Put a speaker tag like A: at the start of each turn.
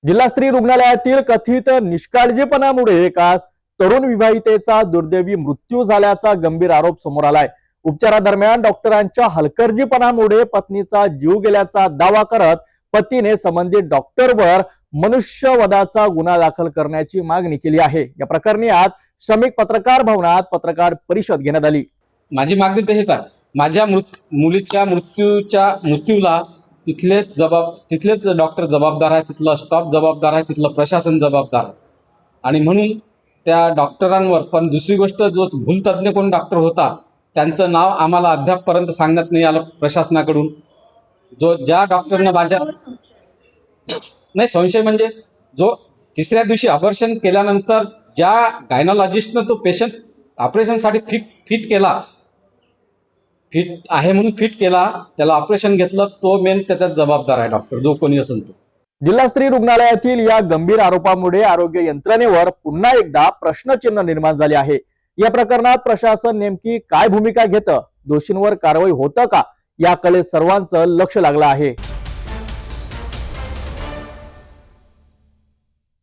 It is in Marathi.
A: जिल्हा स्त्री रुग्णालयातील कथित निष्काळजीपणामुळे एका तरुण विवाहितेचा दुर्दैवी मृत्यू झाल्याचा गंभीर आरोप समोर आलाय। उपचारादरम्यान डॉक्टरांच्या हलगर्जीपणामुळे पत्नीचा जीव गेल्याचा दावा करत पतीने संबंधित डॉक्टरवर मनुष्यवधाचा गुन्हा दाखल करण्याची मागणी केली आहे। या प्रकरणी आज श्रमिक पत्रकार भवनात पत्रकार परिषद घेण्यात आली।
B: माझी मागणी तर हेच आहे, माझ्या मुलीच्या मृत्यूला तिथलेच डॉक्टर जबाबदार आहे, तिथला स्टाफ जबाबदार आहे, तिथलं प्रशासन जबाबदार आहे। आणि म्हणून त्या डॉक्टरांवर, पण दुसरी गोष्ट, जो भूलतज्ञ कोण डॉक्टर होता त्यांचं नाव आम्हाला अद्यापपर्यंत सांगण्यात नाही आलं प्रशासनाकडून। ज्या डॉक्टरनं माझ्या नाही संशय म्हणजे जो तिसऱ्या दिवशी ऑपरेशन केल्यानंतर ज्या गायनॉलॉजिस्टनं तो पेशंट ऑपरेशनसाठी फिट केला, फिट आहे म्हणून फिट केला, त्याला ऑपरेशन घेतलं, तो मेन त्याच्यात जबाबदार आहे डॉक्टर, जो कोणी असेल तो।
A: जिल्हा स्त्री रुग्णालयातील या गंभीर आरोपामुळे आरोग्य यंत्रणेवर पुन्हा एकदा प्रश्नचिन्ह निर्माण झाले आहे। या प्रकरणात प्रशासन नेमकी काय भूमिका घेतं, दोषींवर कारवाई होतं का, याकडे सर्वांचं लक्ष लागलं आहे।